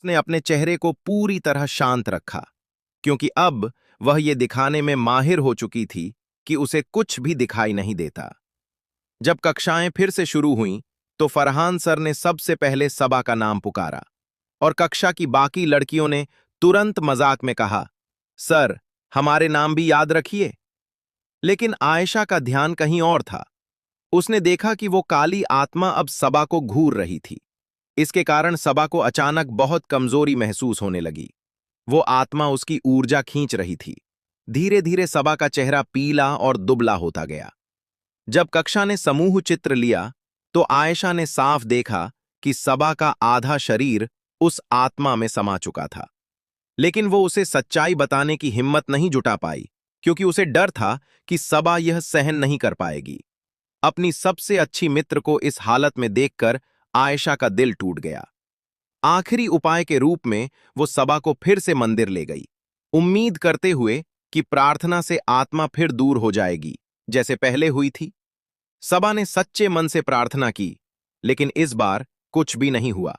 उसने अपने चेहरे को पूरी तरह शांत रखा, क्योंकि अब वह ये दिखाने में माहिर हो चुकी थी कि उसे कुछ भी दिखाई नहीं देता। जब कक्षाएं फिर से शुरू हुईं, तो फरहान सर ने सबसे पहले सबा का नाम पुकारा और कक्षा की बाकी लड़कियों ने तुरंत मजाक में कहा, सर, हमारे नाम भी याद रखिए। लेकिन आयशा का ध्यान कहीं और था। उसने देखा कि वो काली आत्मा अब सबा को घूर रही थी। इसके कारण सबा को अचानक बहुत कमजोरी महसूस होने लगी। वो आत्मा उसकी ऊर्जा खींच रही थी। धीरे धीरे सबा का चेहरा पीला और दुबला होता गया। जब कक्षा ने समूह चित्र लिया, तो आयशा ने साफ देखा कि सबा का आधा शरीर उस आत्मा में समा चुका था। लेकिन वो उसे सच्चाई बताने की हिम्मत नहीं जुटा पाई, क्योंकि उसे डर था कि सबा यह सहन नहीं कर पाएगी। अपनी सबसे अच्छी मित्र को इस हालत में देखकर आयशा का दिल टूट गया। आखिरी उपाय के रूप में वो सबा को फिर से मंदिर ले गई, उम्मीद करते हुए कि प्रार्थना से आत्मा फिर दूर हो जाएगी, जैसे पहले हुई थी। सबा ने सच्चे मन से प्रार्थना की, लेकिन इस बार कुछ भी नहीं हुआ।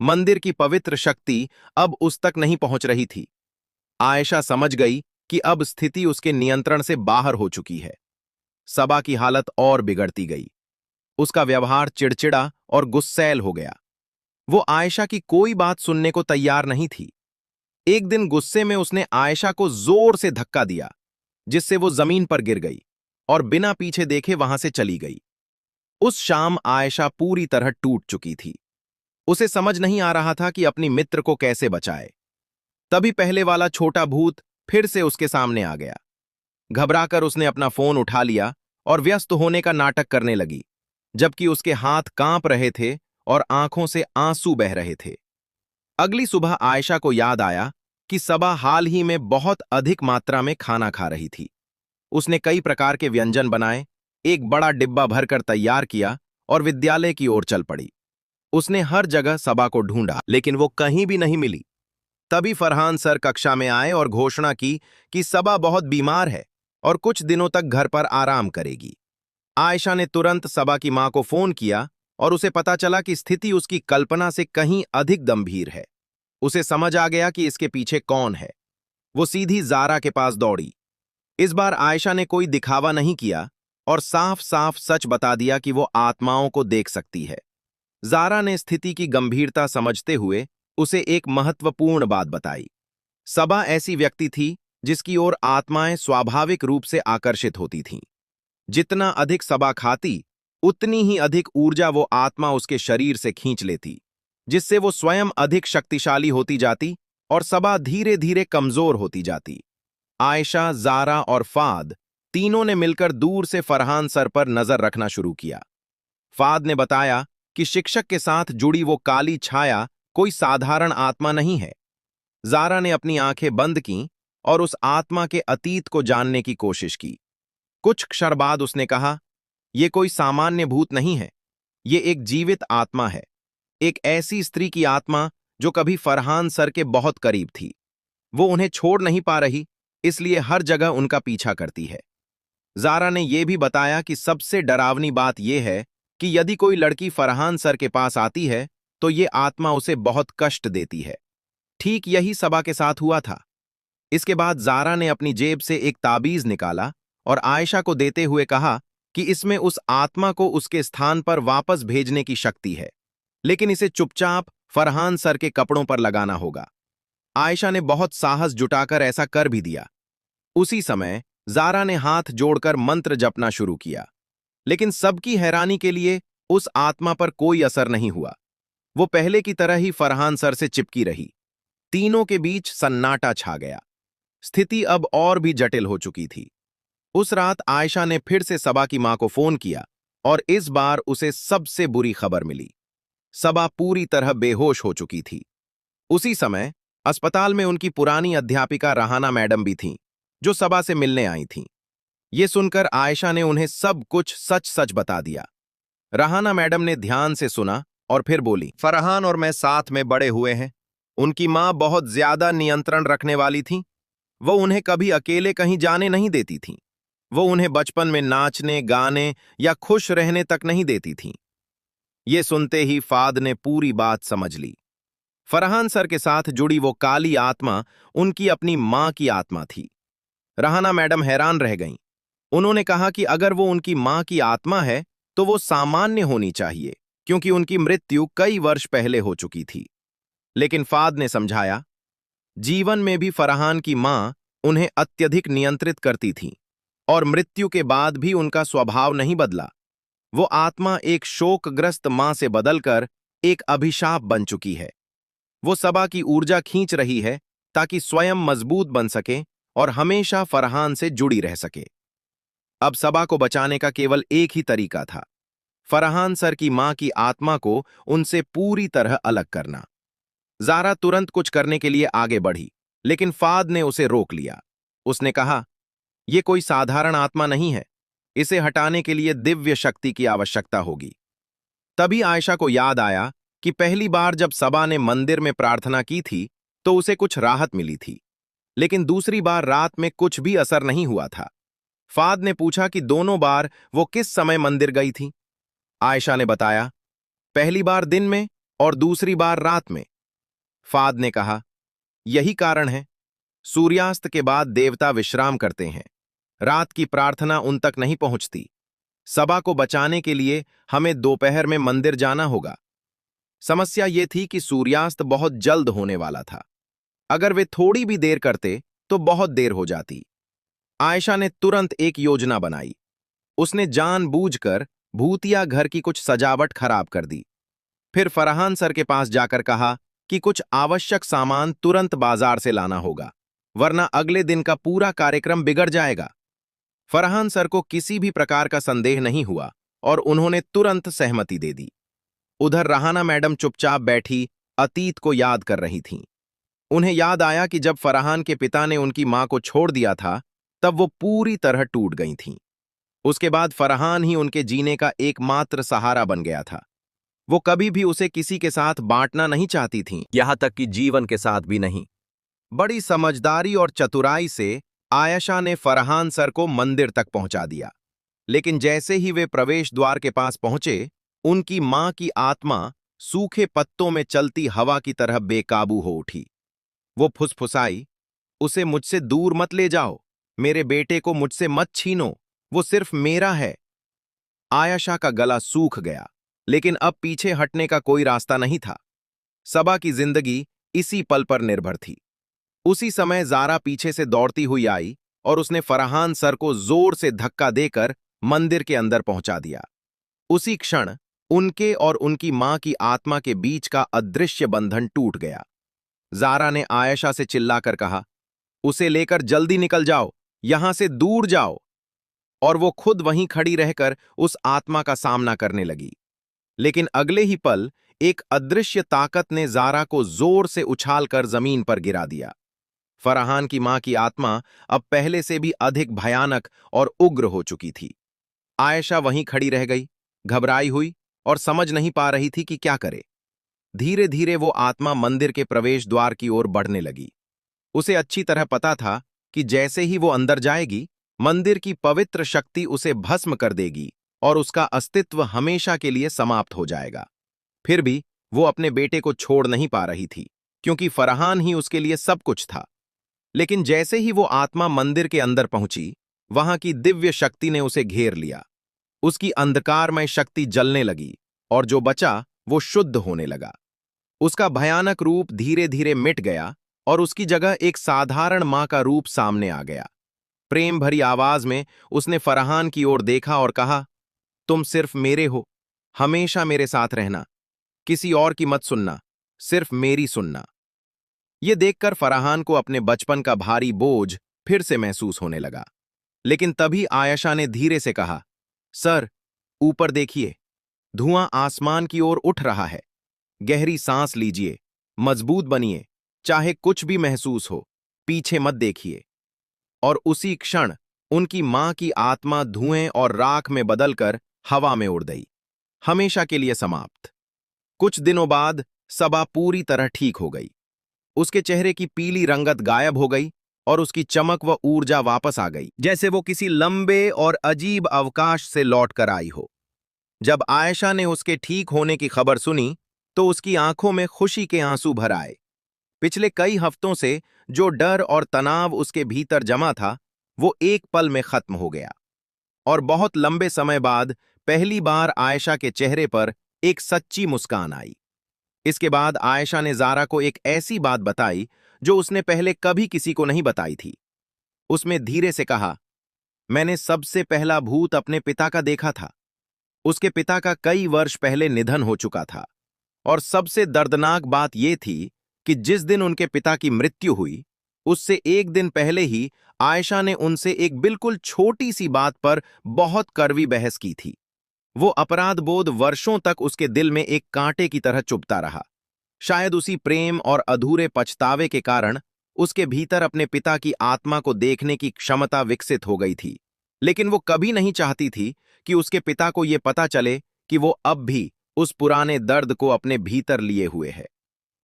मंदिर की पवित्र शक्ति अब उस तक नहीं पहुंच रही थी। आयशा समझ गई कि अब स्थिति उसके नियंत्रण से बाहर हो चुकी है। सबा की हालत और बिगड़ती गई। उसका व्यवहार चिड़चिड़ा और गुस्सैल हो गया। वो आयशा की कोई बात सुनने को तैयार नहीं थी। एक दिन गुस्से में उसने आयशा को जोर से धक्का दिया, जिससे वो जमीन पर गिर गई और बिना पीछे देखे वहां से चली गई। उस शाम आयशा पूरी तरह टूट चुकी थी। उसे समझ नहीं आ रहा था कि अपनी मित्र को कैसे बचाए। तभी पहले वाला छोटा भूत फिर से उसके सामने आ गया। घबराकर उसने अपना फोन उठा लिया और व्यस्त होने का नाटक करने लगी, जबकि उसके हाथ कांप रहे थे और आंखों से आंसू बह रहे थे। अगली सुबह आयशा को याद आया कि सबा हाल ही में बहुत अधिक मात्रा में खाना खा रही थी। उसने कई प्रकार के व्यंजन बनाए, एक बड़ा डिब्बा भरकर तैयार किया और विद्यालय की ओर चल पड़ी। उसने हर जगह सबा को ढूंढा, लेकिन वो कहीं भी नहीं मिली। तभी फरहान सर कक्षा में आए और घोषणा की कि सबा बहुत बीमार है और कुछ दिनों तक घर पर आराम करेगी। आयशा ने तुरंत सबा की मां को फोन किया और उसे पता चला कि स्थिति उसकी कल्पना से कहीं अधिक गंभीर है। उसे समझ आ गया कि इसके पीछे कौन है। वो सीधी जारा के पास दौड़ी। इस बार आयशा ने कोई दिखावा नहीं किया और साफ साफ सच बता दिया कि वो आत्माओं को देख सकती है। जारा ने स्थिति की गंभीरता समझते हुए उसे एक महत्वपूर्ण बात बताई। सबा ऐसी व्यक्ति थी जिसकी ओर आत्माएं स्वाभाविक रूप से आकर्षित होती थीं। जितना अधिक सबा खाती, उतनी ही अधिक ऊर्जा वो आत्मा उसके शरीर से खींच लेती, जिससे वो स्वयं अधिक शक्तिशाली होती जाती और सबा धीरे धीरे कमजोर होती जाती। आयशा, जारा और फाद तीनों ने मिलकर दूर से फरहान सर पर नजर रखना शुरू किया। फाद ने बताया कि शिक्षक के साथ जुड़ी वो काली छाया कोई साधारण आत्मा नहीं है। जारा ने अपनी आंखें बंद कीं और उस आत्मा के अतीत को जानने की कोशिश की। कुछ क्षण बाद उसने कहा, यह कोई सामान्य भूत नहीं है, ये एक जीवित आत्मा है। एक ऐसी स्त्री की आत्मा जो कभी फरहान सर के बहुत करीब थी। वो उन्हें छोड़ नहीं पा रही, इसलिए हर जगह उनका पीछा करती है। जारा ने यह भी बताया कि सबसे डरावनी बात यह है कि यदि कोई लड़की फरहान सर के पास आती है, तो ये आत्मा उसे बहुत कष्ट देती है। ठीक यही सबा के साथ हुआ था। इसके बाद जारा ने अपनी जेब से एक ताबीज निकाला और आयशा को देते हुए कहा कि इसमें उस आत्मा को उसके स्थान पर वापस भेजने की शक्ति है, लेकिन इसे चुपचाप फरहान सर के कपड़ों पर लगाना होगा। आयशा ने बहुत साहस जुटाकर ऐसा कर भी दिया। उसी समय जारा ने हाथ जोड़कर मंत्र जपना शुरू किया, लेकिन सबकी हैरानी के लिए उस आत्मा पर कोई असर नहीं हुआ। वो पहले की तरह ही फरहान सर से चिपकी रही। तीनों के बीच सन्नाटा छा गया। स्थिति अब और भी जटिल हो चुकी थी। उस रात आयशा ने फिर से सबा की मां को फोन किया और इस बार उसे सबसे बुरी खबर मिली। सबा पूरी तरह बेहोश हो चुकी थी। उसी समय अस्पताल में उनकी पुरानी अध्यापिका रहाना मैडम भी थीं, जो सबा से मिलने आई थीं। ये सुनकर आयशा ने उन्हें सब कुछ सच सच बता दिया। रहाना मैडम ने ध्यान से सुना और फिर बोली, फरहान और मैं साथ में बड़े हुए हैं। उनकी मां बहुत ज्यादा नियंत्रण रखने वाली थी। वो उन्हें कभी अकेले कहीं जाने नहीं देती थीं। वो उन्हें बचपन में नाचने, गाने या खुश रहने तक नहीं देती थीं। ये सुनते ही फाद ने पूरी बात समझ ली। फरहान सर के साथ जुड़ी वो काली आत्मा उनकी अपनी मां की आत्मा थी। रहाना मैडम हैरान रह गईं। उन्होंने कहा कि अगर वो उनकी मां की आत्मा है तो वो सामान्य होनी चाहिए, क्योंकि उनकी मृत्यु कई वर्ष पहले हो चुकी थी। लेकिन फाद ने समझाया, जीवन में भी फरहान की मां उन्हें अत्यधिक नियंत्रित करती थी और मृत्यु के बाद भी उनका स्वभाव नहीं बदला। वो आत्मा एक शोकग्रस्त मां से बदलकर एक अभिशाप बन चुकी है। वो सबा की ऊर्जा खींच रही है ताकि स्वयं मजबूत बन सके और हमेशा फरहान से जुड़ी रह सके। अब सबा को बचाने का केवल एक ही तरीका था, फरहान सर की मां की आत्मा को उनसे पूरी तरह अलग करना। जारा तुरंत कुछ करने के लिए आगे बढ़ी, लेकिन फाद ने उसे रोक लिया। उसने कहा, यह कोई साधारण आत्मा नहीं है, इसे हटाने के लिए दिव्य शक्ति की आवश्यकता होगी। तभी आयशा को याद आया कि पहली बार जब सबा ने मंदिर में प्रार्थना की थी तो उसे कुछ राहत मिली थी, लेकिन दूसरी बार रात में कुछ भी असर नहीं हुआ था। फाद ने पूछा कि दोनों बार वो किस समय मंदिर गई थी। आयशा ने बताया, पहली बार दिन में और दूसरी बार रात में। फाद ने कहा, यही कारण है, सूर्यास्त के बाद देवता विश्राम करते हैं, रात की प्रार्थना उन तक नहीं पहुंचती। सबा को बचाने के लिए हमें दोपहर में मंदिर जाना होगा। समस्या यह थी कि सूर्यास्त बहुत जल्द होने वाला था। अगर वे थोड़ी भी देर करते तो बहुत देर हो जाती। आयशा ने तुरंत एक योजना बनाई। उसने जानबूझकर भूतिया घर की कुछ सजावट खराब कर दी। फिर फरहान सर के पास जाकर कहा कि कुछ आवश्यक सामान तुरंत बाजार से लाना होगा, वरना अगले दिन का पूरा कार्यक्रम बिगड़ जाएगा। फरहान सर को किसी भी प्रकार का संदेह नहीं हुआ और उन्होंने तुरंत सहमति दे दी। उधर रहाना मैडम चुपचाप बैठी अतीत को याद कर रही थीं। उन्हें याद आया कि जब फरहान के पिता ने उनकी मां को छोड़ दिया था तब वो पूरी तरह टूट गई थीं। उसके बाद फरहान ही उनके जीने का एकमात्र सहारा बन गया था। वो कभी भी उसे किसी के साथ बांटना नहीं चाहती थीं, यहां तक कि जीवन के साथ भी नहीं। बड़ी समझदारी और चतुराई से आयशा ने फरहान सर को मंदिर तक पहुंचा दिया, लेकिन जैसे ही वे प्रवेश द्वार के पास पहुंचे, उनकी मां की आत्मा सूखे पत्तों में चलती हवा की तरह बेकाबू हो उठी। वो फुसफुसाई, उसे मुझसे दूर मत ले जाओ, मेरे बेटे को मुझसे मत छीनो, वो सिर्फ मेरा है। आयशा का गला सूख गया, लेकिन अब पीछे हटने का कोई रास्ता नहीं था। सबा की जिंदगी इसी पल पर निर्भर थी। उसी समय जारा पीछे से दौड़ती हुई आई और उसने फरहान सर को जोर से धक्का देकर मंदिर के अंदर पहुंचा दिया। उसी क्षण उनके और उनकी मां की आत्मा के बीच का अदृश्य बंधन टूट गया। जारा ने आयशा से चिल्लाकर कहा, उसे लेकर जल्दी निकल जाओ, यहां से दूर जाओ। और वो खुद वहीं खड़ी रहकर उस आत्मा का सामना करने लगी। लेकिन अगले ही पल एक अदृश्य ताकत ने जारा को जोर से उछालकर जमीन पर गिरा दिया। फरहान की मां की आत्मा अब पहले से भी अधिक भयानक और उग्र हो चुकी थी। आयशा वहीं खड़ी रह गई, घबराई हुई और समझ नहीं पा रही थी कि क्या करे। धीरे धीरे वो आत्मा मंदिर के प्रवेश द्वार की ओर बढ़ने लगी। उसे अच्छी तरह पता था कि जैसे ही वो अंदर जाएगी, मंदिर की पवित्र शक्ति उसे भस्म कर देगी और उसका अस्तित्व हमेशा के लिए समाप्त हो जाएगा। फिर भी वो अपने बेटे को छोड़ नहीं पा रही थी, क्योंकि फरहान ही उसके लिए सब कुछ था। लेकिन जैसे ही वो आत्मा मंदिर के अंदर पहुंची, वहां की दिव्य शक्ति ने उसे घेर लिया। उसकी अंधकारमय शक्ति जलने लगी और जो बचा वो शुद्ध होने लगा। उसका भयानक रूप धीरे धीरे मिट गया और उसकी जगह एक साधारण मां का रूप सामने आ गया। प्रेम भरी आवाज में उसने फरहान की ओर देखा और कहा, तुम सिर्फ मेरे हो, हमेशा मेरे साथ रहना, किसी और की मत सुनना, सिर्फ मेरी सुनना। यह देखकर फरहान को अपने बचपन का भारी बोझ फिर से महसूस होने लगा। लेकिन तभी आयशा ने धीरे से कहा, सर, ऊपर देखिए, धुआं आसमान की ओर उठ रहा है। गहरी सांस लीजिए, मजबूत बनिए, चाहे कुछ भी महसूस हो, पीछे मत देखिए। और उसी क्षण उनकी मां की आत्मा धुएं और राख में बदलकर हवा में उड़ गई, हमेशा के लिए समाप्त। कुछ दिनों बाद सबा पूरी तरह ठीक हो गई। उसके चेहरे की पीली रंगत गायब हो गई और उसकी चमक व ऊर्जा वापस आ गई, जैसे वो किसी लंबे और अजीब अवकाश से लौट कर आई हो। जब आयशा ने उसके ठीक होने की खबर सुनी तो उसकी आंखों में खुशी के आंसू भर आए। पिछले कई हफ्तों से जो डर और तनाव उसके भीतर जमा था, वो एक पल में खत्म हो गया। और बहुत लंबे समय बाद पहली बार आयशा के चेहरे पर एक सच्ची मुस्कान आई। इसके बाद आयशा ने ज़ारा को एक ऐसी बात बताई जो उसने पहले कभी किसी को नहीं बताई थी। उसमें धीरे से कहा, मैंने सबसे पहला भूत अपने पिता का देखा था। उसके पिता का कई वर्ष पहले निधन हो चुका था। और सबसे दर्दनाक बात यह थी कि जिस दिन उनके पिता की मृत्यु हुई, उससे एक दिन पहले ही आयशा ने उनसे एक बिल्कुल छोटी सी बात पर बहुत कड़वी बहस की थी। वो अपराध बोध वर्षों तक उसके दिल में एक कांटे की तरह चुभता रहा। शायद उसी प्रेम और अधूरे पछतावे के कारण उसके भीतर अपने पिता की आत्मा को देखने की क्षमता विकसित हो गई थी। लेकिन वो कभी नहीं चाहती थी कि उसके पिता को यह पता चले कि वो अब भी उस पुराने दर्द को अपने भीतर लिए हुए है।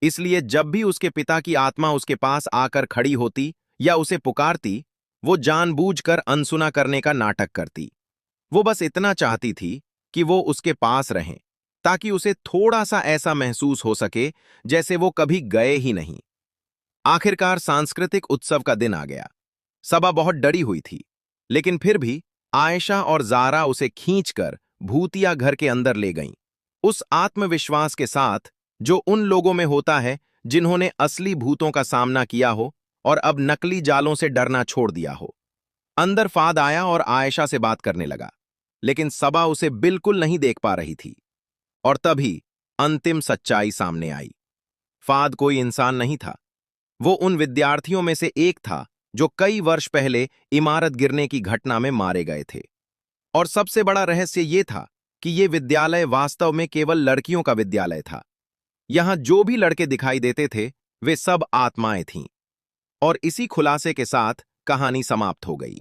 इसलिए जब भी उसके पिता की आत्मा उसके पास आकर खड़ी होती या उसे पुकारती, वो जानबूझकर अनसुना करने का नाटक करती। वो बस इतना चाहती थी कि वो उसके पास रहें, ताकि उसे थोड़ा सा ऐसा महसूस हो सके जैसे वो कभी गए ही नहीं। आखिरकार सांस्कृतिक उत्सव का दिन आ गया। सबा बहुत डरी हुई थी, लेकिन फिर भी आयशा और ज़ारा उसे खींचकर भूतिया घर के अंदर ले गईं, उस आत्मविश्वास के साथ जो उन लोगों में होता है जिन्होंने असली भूतों का सामना किया हो और अब नकली जालों से डरना छोड़ दिया हो। अंदर फाद आया और आयशा से बात करने लगा, लेकिन सबा उसे बिल्कुल नहीं देख पा रही थी। और तभी अंतिम सच्चाई सामने आई। फाद कोई इंसान नहीं था। वो उन विद्यार्थियों में से एक था जो कई वर्ष पहले इमारत गिरने की घटना में मारे गए थे। और सबसे बड़ा रहस्य ये था कि ये विद्यालय वास्तव में केवल लड़कियों का विद्यालय था। यहां जो भी लड़के दिखाई देते थे, वे सब आत्माएं थीं। और इसी खुलासे के साथ कहानी समाप्त हो गई।